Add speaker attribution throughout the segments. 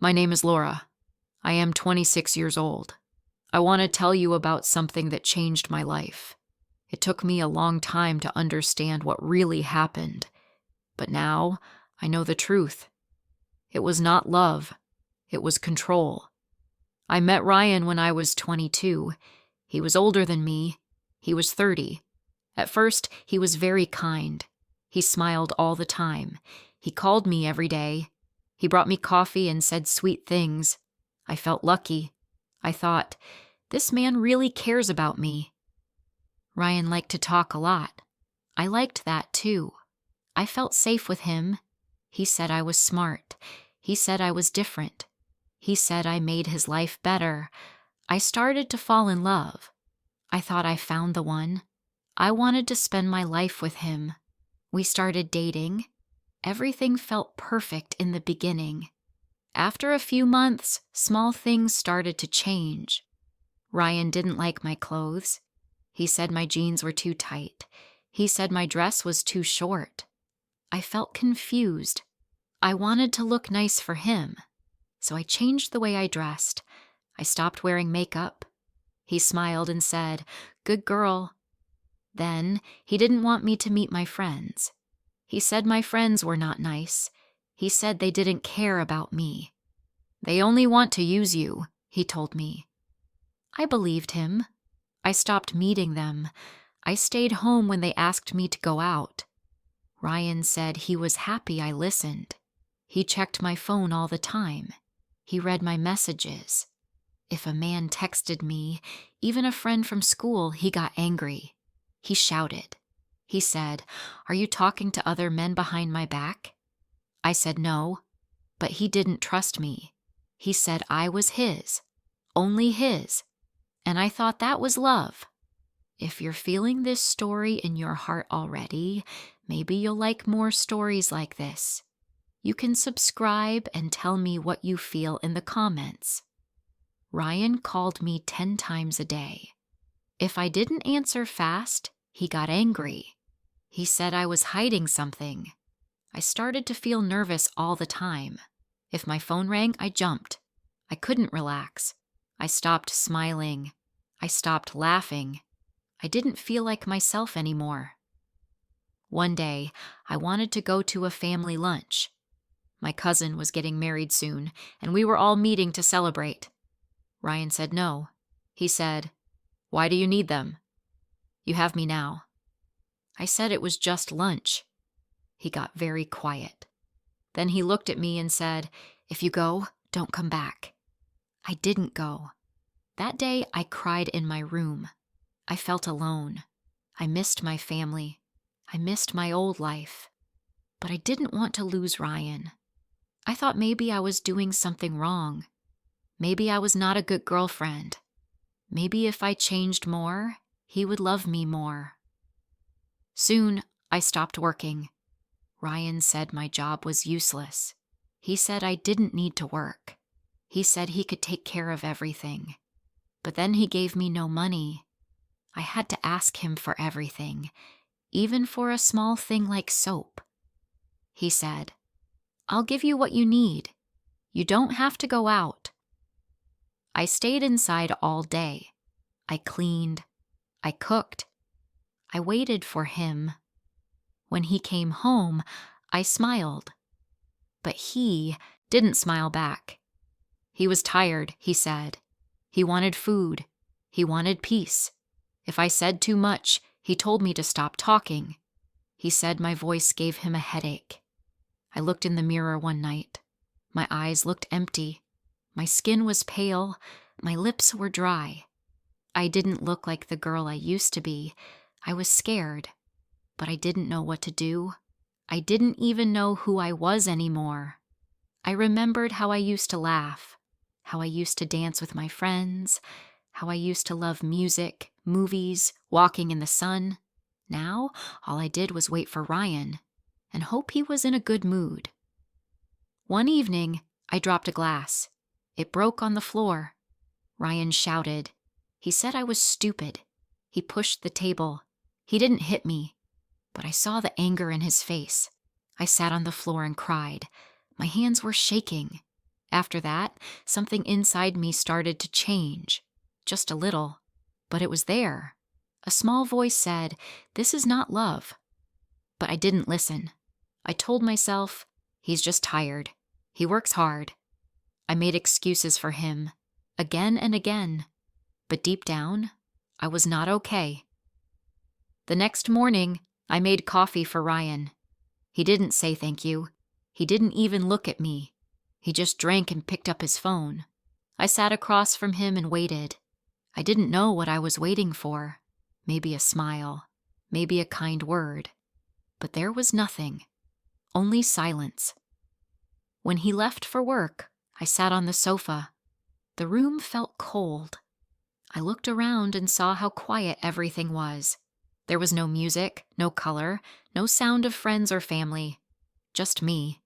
Speaker 1: My name is Laura. I am 26 years old. I want to tell you about something that changed my life. It took me a long time to understand what really happened, but now I know the truth. It was not love. It was control. I met Ryan when I was 22. He was older than me. He was 30. At first, he was very kind. He smiled all the time. He called me every day. He brought me coffee and said sweet things. I felt lucky. I thought, this man really cares about me. Ryan liked to talk a lot. I liked that too. I felt safe with him. He said I was smart. He said I was different. He said I made his life better. I started to fall in love. I thought I found the one. I wanted to spend my life with him. We started dating. Everything felt perfect in the beginning. After a few months, small things started to change. Ryan didn't like my clothes. He said my jeans were too tight. He said my dress was too short. I felt confused. I wanted to look nice for him, so I changed the way I dressed. I stopped wearing makeup. He smiled and said, "Good girl." Then he didn't want me to meet my friends. He said my friends were not nice. He said they didn't care about me. "They only want to use you," he told me. I believed him. I stopped meeting them. I stayed home when they asked me to go out. Ryan said he was happy I listened. He checked my phone all the time. He read my messages. If a man texted me, even a friend from school, he got angry. He shouted. He said, "Are you talking to other men behind my back?" I said no, but he didn't trust me. He said I was his, only his, and I thought that was love. If you're feeling this story in your heart already, maybe you'll like more stories like this. You can subscribe and tell me what you feel in the comments. Ryan called me 10 times a day. If I didn't answer fast, he got angry. He said I was hiding something. I started to feel nervous all the time. If my phone rang, I jumped. I couldn't relax. I stopped smiling. I stopped laughing. I didn't feel like myself anymore. One day, I wanted to go to a family lunch. My cousin was getting married soon, and we were all meeting to celebrate. Ryan said no. He said, "Why do you need them? You have me now." I said it was just lunch. He got very quiet. Then he looked at me and said, "If you go, don't come back." I didn't go. That day, I cried in my room. I felt alone. I missed my family. I missed my old life. But I didn't want to lose Ryan. I thought maybe I was doing something wrong. Maybe I was not a good girlfriend. Maybe if I changed more, he would love me more. Soon, I stopped working. Ryan said my job was useless. He said I didn't need to work. He said he could take care of everything. But then he gave me no money. I had to ask him for everything, even for a small thing like soap. He said, "I'll give you what you need. You don't have to go out." I stayed inside all day. I cleaned. I cooked. I waited for him. When he came home, I smiled. But he didn't smile back. He was tired, he said. He wanted food. He wanted peace. If I said too much, he told me to stop talking. He said my voice gave him a headache. I looked in the mirror one night. My eyes looked empty. My skin was pale. My lips were dry. I didn't look like the girl I used to be. I was scared, but I didn't know what to do. I didn't even know who I was anymore. I remembered how I used to laugh, how I used to dance with my friends, how I used to love music, movies, walking in the sun. Now, all I did was wait for Ryan and hope he was in a good mood. One evening, I dropped a glass. It broke on the floor. Ryan shouted. He said I was stupid. He pushed the table. He didn't hit me, but I saw the anger in his face. I sat on the floor and cried. My hands were shaking. After that, something inside me started to change. Just a little. But it was there. A small voice said, "This is not love." But I didn't listen. I told myself, he's just tired. He works hard. I made excuses for him, again and again. But deep down, I was not okay. The next morning, I made coffee for Ryan. He didn't say thank you. He didn't even look at me. He just drank and picked up his phone. I sat across from him and waited. I didn't know what I was waiting for. Maybe a smile, maybe a kind word. But there was nothing, only silence. When he left for work, I sat on the sofa. The room felt cold. I looked around and saw how quiet everything was. There was no music, no color, no sound of friends or family. Just me,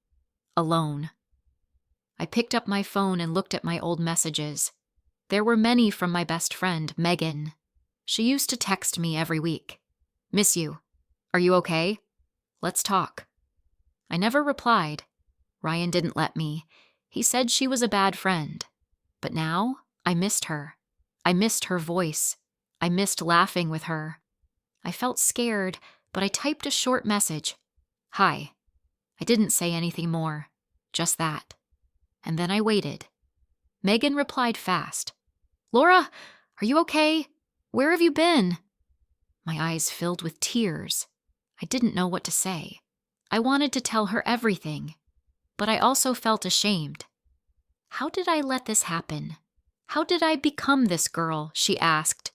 Speaker 1: alone. I picked up my phone and looked at my old messages. There were many from my best friend, Megan. She used to text me every week. "Miss you. Are you okay? Let's talk." I never replied. Ryan didn't let me. He said she was a bad friend. But now, I missed her. I missed her voice. I missed laughing with her. I felt scared, but I typed a short message. "Hi." I didn't say anything more. Just that. And then I waited. Megan replied fast. "Laura, are you okay? Where have you been?" My eyes filled with tears. I didn't know what to say. I wanted to tell her everything, but I also felt ashamed. How did I let this happen? How did I become this girl? She asked.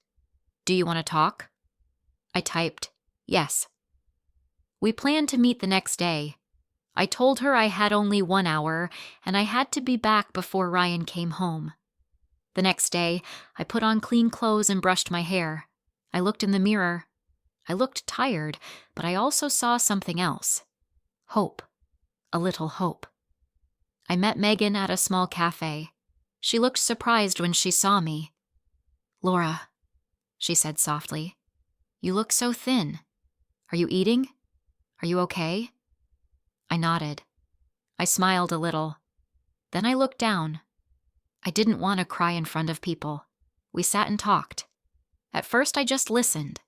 Speaker 1: "Do you want to talk?" I typed, "Yes." We planned to meet the next day. I told her I had only 1 hour, and I had to be back before Ryan came home. The next day, I put on clean clothes and brushed my hair. I looked in the mirror. I looked tired, but I also saw something else. Hope. A little hope. I met Megan at a small cafe. She looked surprised when she saw me. "Laura," she said softly, "you look so thin. Are you eating? Are you okay?" I nodded. I smiled a little. Then I looked down. I didn't want to cry in front of people. We sat and talked. At first, I just listened.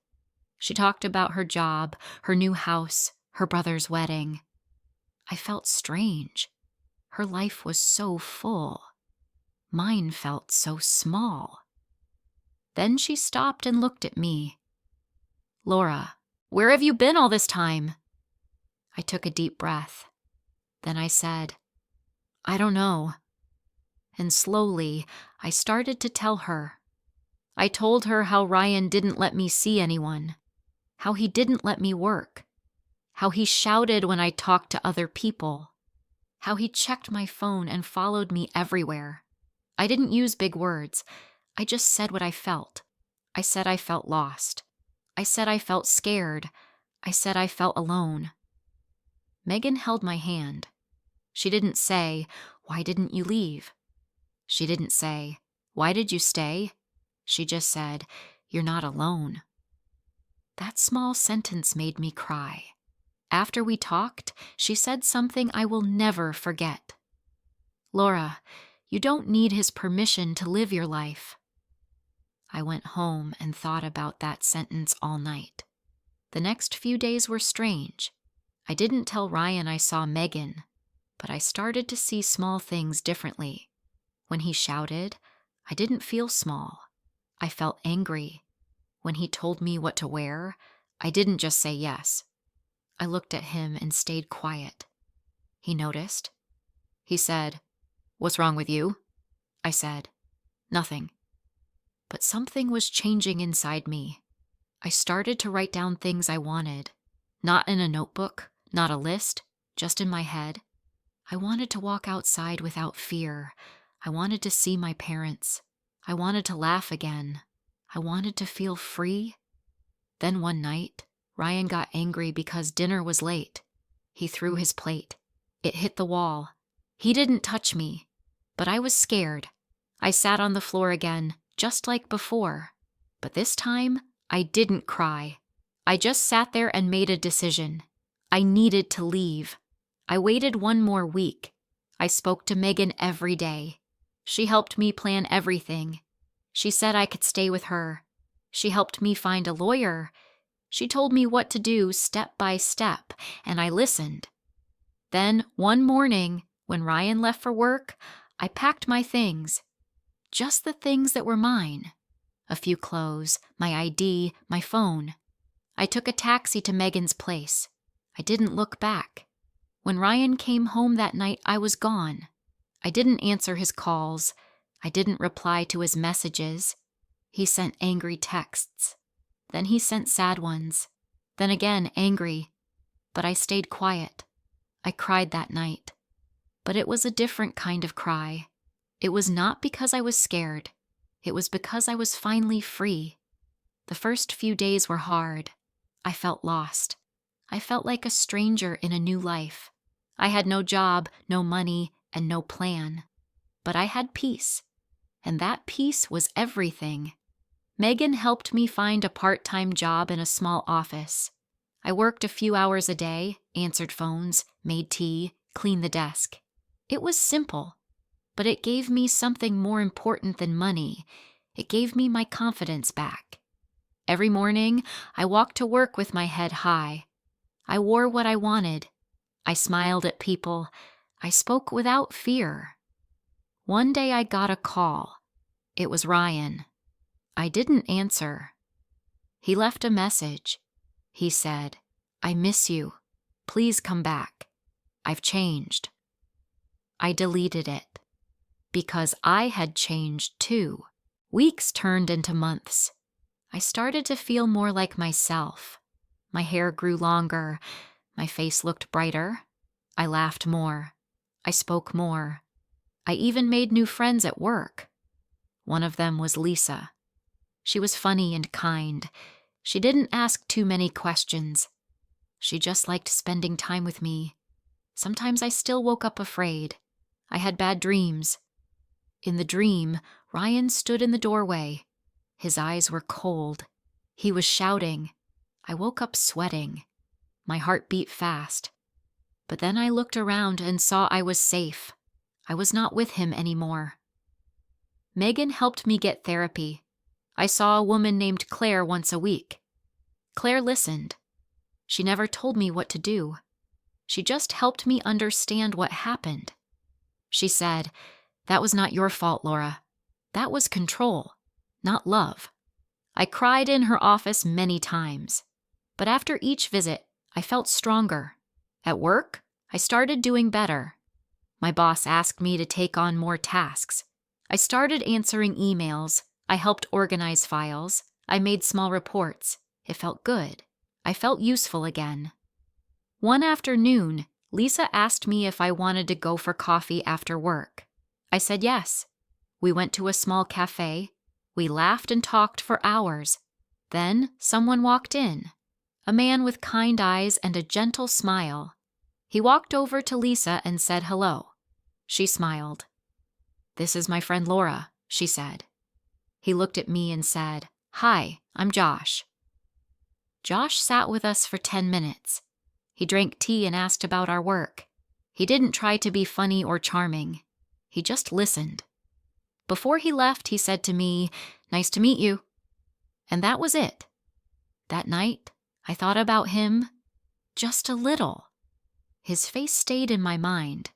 Speaker 1: She talked about her job, her new house, her brother's wedding. I felt strange. Her life was so full. Mine felt so small. Then she stopped and looked at me. "Laura, where have you been all this time?" I took a deep breath. Then I said, "I don't know." And slowly, I started to tell her. I told her how Ryan didn't let me see anyone, how he didn't let me work, how he shouted when I talked to other people, how he checked my phone and followed me everywhere. I didn't use big words. I just said what I felt. I said I felt lost. I said I felt scared. I said I felt alone. Megan held my hand. She didn't say, "Why didn't you leave?" She didn't say, "Why did you stay?" She just said, "You're not alone." That small sentence made me cry. After we talked, she said something I will never forget. "Laura, you don't need his permission to live your life." I went home and thought about that sentence all night. The next few days were strange. I didn't tell Ryan I saw Megan, but I started to see small things differently. When he shouted, I didn't feel small. I felt angry. When he told me what to wear, I didn't just say yes. I looked at him and stayed quiet. He noticed. He said, "What's wrong with you?" I said, "Nothing." But something was changing inside me. I started to write down things I wanted. Not in a notebook, not a list, just in my head. I wanted to walk outside without fear. I wanted to see my parents. I wanted to laugh again. I wanted to feel free. Then one night, Ryan got angry because dinner was late. He threw his plate. It hit the wall. He didn't touch me, but I was scared. I sat on the floor again, just like before. But this time, I didn't cry. I just sat there and made a decision. I needed to leave. I waited 1 more week. I spoke to Megan every day. She helped me plan everything. She said I could stay with her. She helped me find a lawyer. She told me what to do step by step, and I listened. Then, one morning, when Ryan left for work, I packed my things. Just the things that were mine. A few clothes, my ID, my phone. I took a taxi to Megan's place. I didn't look back. When Ryan came home that night, I was gone. I didn't answer his calls. I didn't reply to his messages. He sent angry texts. Then he sent sad ones. Then again, angry. But I stayed quiet. I cried that night. But it was a different kind of cry. It was not because I was scared. It was because I was finally free. The first few days were hard. I felt lost. I felt like a stranger in a new life. I had no job, no money, and no plan. But I had peace. And that peace was everything. Megan helped me find a part-time job in a small office. I worked a few hours a day, answered phones, made tea, cleaned the desk. It was simple, but it gave me something more important than money. It gave me my confidence back. Every morning, I walked to work with my head high. I wore what I wanted. I smiled at people. I spoke without fear. One day I got a call. It was Ryan. I didn't answer. He left a message. He said, "I miss you. Please come back. I've changed." I deleted it. Because I had changed too. Weeks turned into months. I started to feel more like myself. My hair grew longer. My face looked brighter. I laughed more. I spoke more. I even made new friends at work. One of them was Lisa. She was funny and kind. She didn't ask too many questions. She just liked spending time with me. Sometimes I still woke up afraid. I had bad dreams. In the dream, Ryan stood in the doorway. His eyes were cold. He was shouting. I woke up sweating. My heart beat fast. But then I looked around and saw I was safe. I was not with him anymore. Megan helped me get therapy. I saw a woman named Claire once a week. Claire listened. She never told me what to do. She just helped me understand what happened. She said, "That was not your fault, Laura. That was control, not love." I cried in her office many times. But after each visit, I felt stronger. At work, I started doing better. My boss asked me to take on more tasks. I started answering emails. I helped organize files. I made small reports. It felt good. I felt useful again. One afternoon, Lisa asked me if I wanted to go for coffee after work. I said yes. We went to a small cafe. We laughed and talked for hours. Then someone walked in. A man with kind eyes and a gentle smile. He walked over to Lisa and said hello. She smiled. "This is my friend Laura," she said. He looked at me and said, "Hi, I'm Josh." Josh sat with us for 10 minutes. He drank tea and asked about our work. He didn't try to be funny or charming. He just listened. Before he left, he said to me, "Nice to meet you." And that was it. That night, I thought about him just a little. His face stayed in my mind,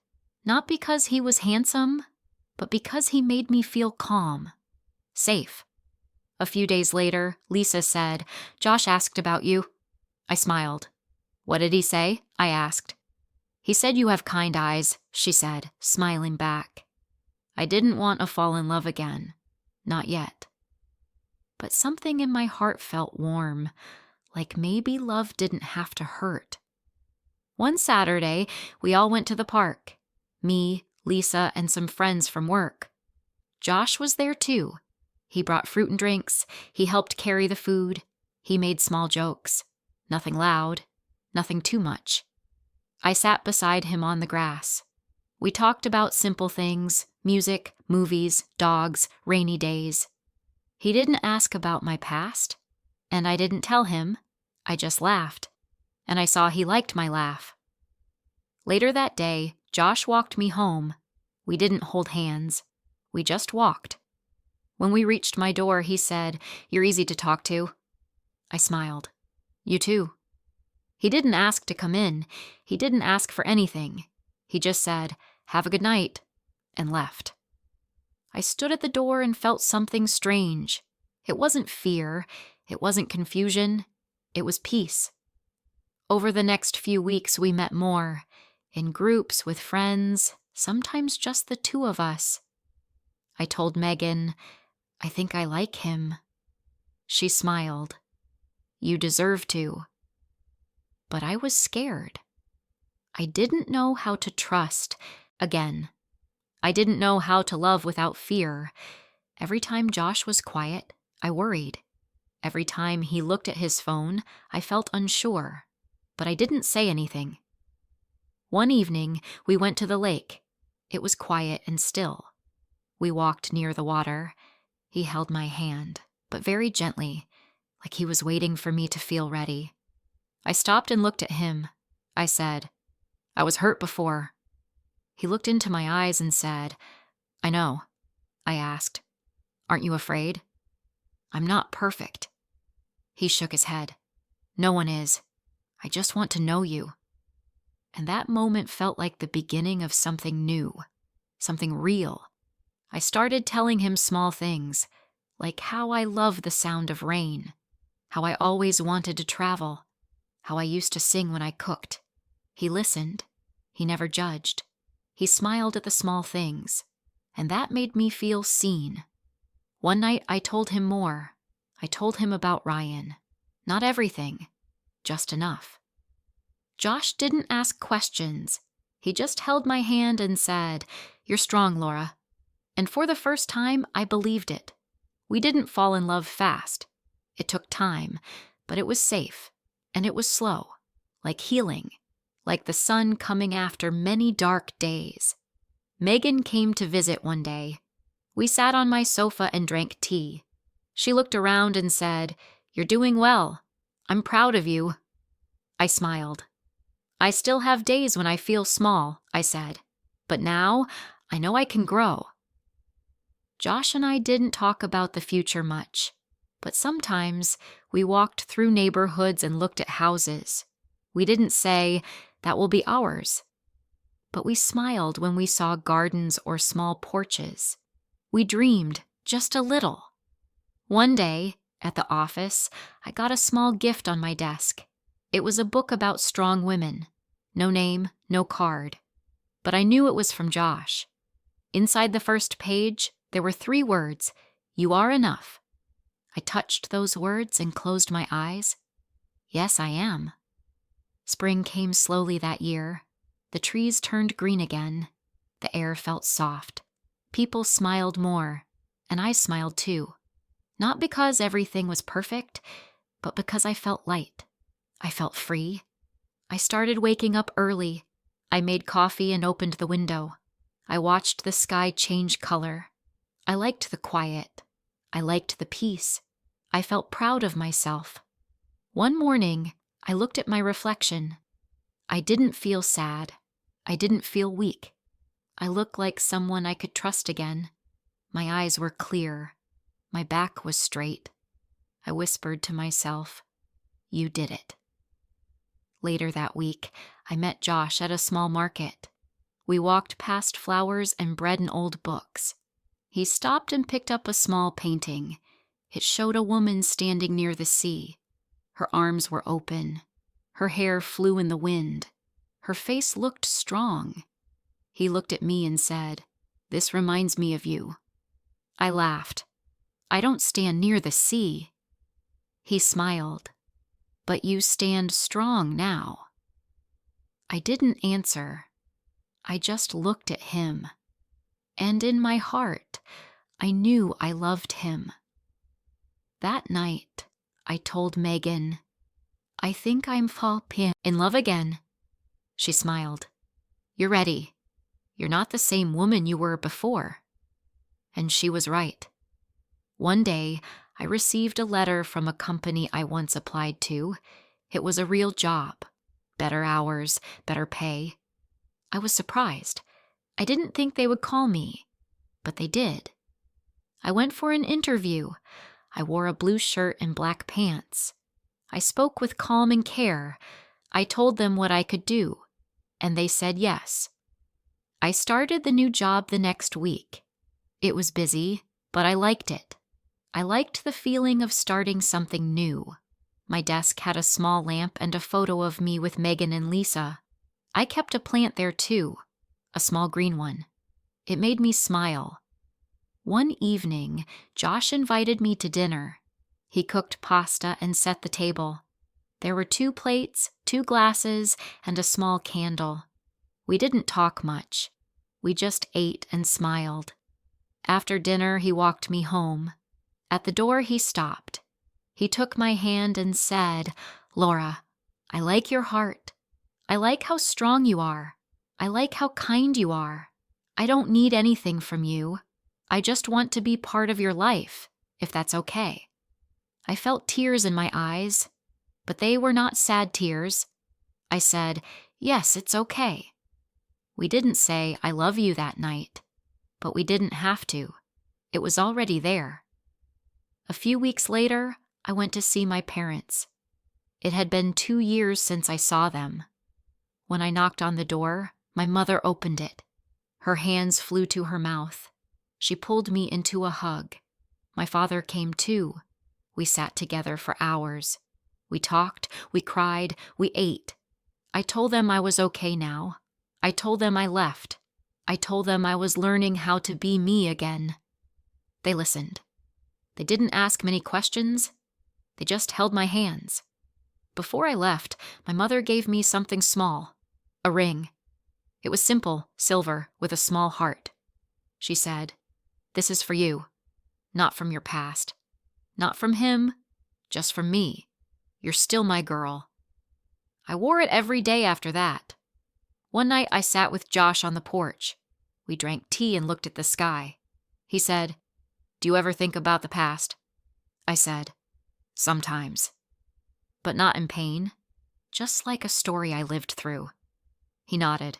Speaker 1: not because he was handsome, but because he made me feel calm, safe. A few days later, Lisa said, "Josh asked about you." I smiled. "What did he say?" I asked. "He said you have kind eyes," she said, smiling back. I didn't want to fall in love again. Not yet. But something in my heart felt warm, like maybe love didn't have to hurt. One Saturday, we all went to the park. Me, Lisa, and some friends from work. Josh was there too. He brought fruit and drinks. He helped carry the food. He made small jokes. Nothing loud. Nothing too much. I sat beside him on the grass. We talked about simple things, music, movies, dogs, rainy days. He didn't ask about my past, and I didn't tell him. I just laughed, and I saw he liked my laugh. Later that day, Josh walked me home. We didn't hold hands. We just walked. When we reached my door, he said, "You're easy to talk to." I smiled. "You too." He didn't ask to come in. He didn't ask for anything. He just said, "Have a good night," and left. I stood at the door and felt something strange. It wasn't fear. It wasn't confusion. It was peace. Over the next few weeks, we met more, in groups with friends, sometimes just the two of us. I told Megan, "I think I like him." She smiled. "You deserve to." But I was scared. I didn't know how to trust again. I didn't know how to love without fear. Every time Josh was quiet, I worried. Every time he looked at his phone, I felt unsure. But I didn't say anything. One evening, we went to the lake. It was quiet and still. We walked near the water. He held my hand, but very gently, like he was waiting for me to feel ready. I stopped and looked at him. I said, "I was hurt before." He looked into my eyes and said, "I know." I asked, "Aren't you afraid?" "I'm not perfect." He shook his head. "No one is. I just want to know you." And that moment felt like the beginning of something new, something real. I started telling him small things, like how I love the sound of rain, how I always wanted to travel, how I used to sing when I cooked. He listened. He never judged. He smiled at the small things, and that made me feel seen. One night I told him more. I told him about Ryan. Not everything, just enough. Josh didn't ask questions. He just held my hand and said, "You're strong, Laura." And for the first time, I believed it. We didn't fall in love fast. It took time, but it was safe, and it was slow, like healing, like the sun coming after many dark days. Megan came to visit one day. We sat on my sofa and drank tea. She looked around and said, "You're doing well. I'm proud of you." I smiled. "I still have days when I feel small," I said, "but now I know I can grow." Josh and I didn't talk about the future much, but sometimes we walked through neighborhoods and looked at houses. We didn't say, "That will be ours," but we smiled when we saw gardens or small porches. We dreamed just a little. One day, at the office, I got a small gift on my desk. It was a book about strong women. No name, no card. But I knew it was from Josh. Inside the first page, there were 3 words, "You are enough." I touched those words and closed my eyes. Yes, I am. Spring came slowly that year. The trees turned green again. The air felt soft. People smiled more, and I smiled too. Not because everything was perfect, but because I felt light. I felt free. I started waking up early. I made coffee and opened the window. I watched the sky change color. I liked the quiet. I liked the peace. I felt proud of myself. One morning, I looked at my reflection. I didn't feel sad. I didn't feel weak. I looked like someone I could trust again. My eyes were clear. My back was straight. I whispered to myself, "You did it." Later that week, I met Josh at a small market. We walked past flowers and bread and old books. He stopped and picked up a small painting. It showed a woman standing near the sea. Her arms were open. Her hair flew in the wind. Her face looked strong. He looked at me and said, "This reminds me of you." I laughed. "I don't stand near the sea." He smiled. "But you stand strong now." I didn't answer. I just looked at him. And in my heart, I knew I loved him. That night, I told Megan, "I think I'm in love again." She smiled. "You're ready. You're not the same woman you were before." And she was right. One day, I received a letter from a company I once applied to. It was a real job. Better hours, better pay. I was surprised. I didn't think they would call me, but they did. I went for an interview. I wore a blue shirt and black pants. I spoke with calm and care. I told them what I could do, and they said yes. I started the new job the next week. It was busy, but I liked it. I liked the feeling of starting something new. My desk had a small lamp and a photo of me with Megan and Lisa. I kept a plant there too, a small green one. It made me smile. One evening, Josh invited me to dinner. He cooked pasta and set the table. There were 2 plates, 2 glasses, and a small candle. We didn't talk much. We just ate and smiled. After dinner, he walked me home. At the door, he stopped. He took my hand and said, "Laura, I like your heart. I like how strong you are. I like how kind you are. I don't need anything from you. I just want to be part of your life, if that's okay." I felt tears in my eyes, but they were not sad tears. I said, "Yes, it's okay." We didn't say "I love you" that night, but we didn't have to. It was already there. A few weeks later, I went to see my parents. It had been 2 years since I saw them. When I knocked on the door, my mother opened it. Her hands flew to her mouth. She pulled me into a hug. My father came too. We sat together for hours. We talked, we cried, we ate. I told them I was okay now. I told them I left. I told them I was learning how to be me again. They listened. They didn't ask many questions. They just held my hands. Before I left, my mother gave me something small, a ring. It was simple, silver, with a small heart. She said, "This is for you, not from your past. Not from him, just from me. You're still my girl." I wore it every day after that. One night I sat with Josh on the porch. We drank tea and looked at the sky. He said, "Do you ever think about the past?" I said, "Sometimes. But not in pain, just like a story I lived through." He nodded.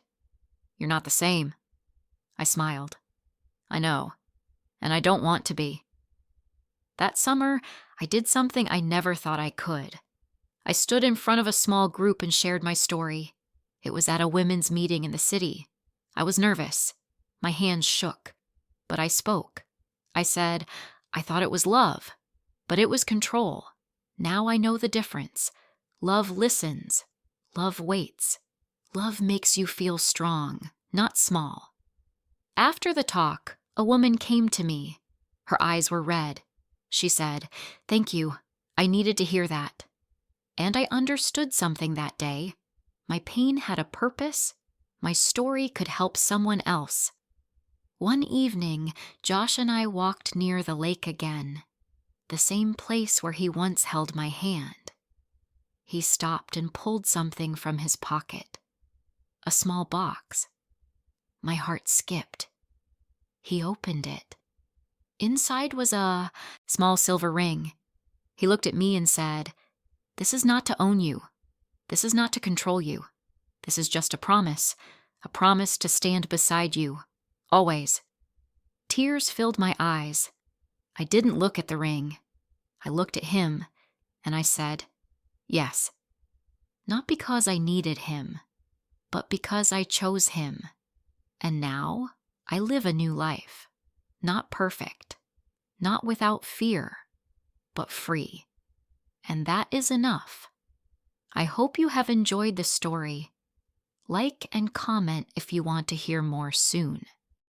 Speaker 1: "You're not the same." I smiled. "I know, and I don't want to be." That summer, I did something I never thought I could. I stood in front of a small group and shared my story. It was at a women's meeting in the city. I was nervous. My hands shook. But I spoke. I said, I thought it was love, but it was control. Now I know the difference. Love listens. Love waits. Love makes you feel strong, not small. After the talk, a woman came to me. Her eyes were red. She said, "Thank you. I needed to hear that." And I understood something that day. My pain had a purpose. My story could help someone else. One evening, Josh and I walked near the lake again, the same place where he once held my hand. He stopped and pulled something from his pocket, a small box. My heart skipped. He opened it. Inside was a small silver ring. He looked at me and said, "This is not to own you. This is not to control you. This is just a promise to stand beside you, always." Tears filled my eyes. I didn't look at the ring. I looked at him, and I said, "Yes." Not because I needed him, but because I chose him. And now I live a new life. Not perfect, not without fear, but free. And that is enough. I hope you have enjoyed the story. Like and comment if you want to hear more soon.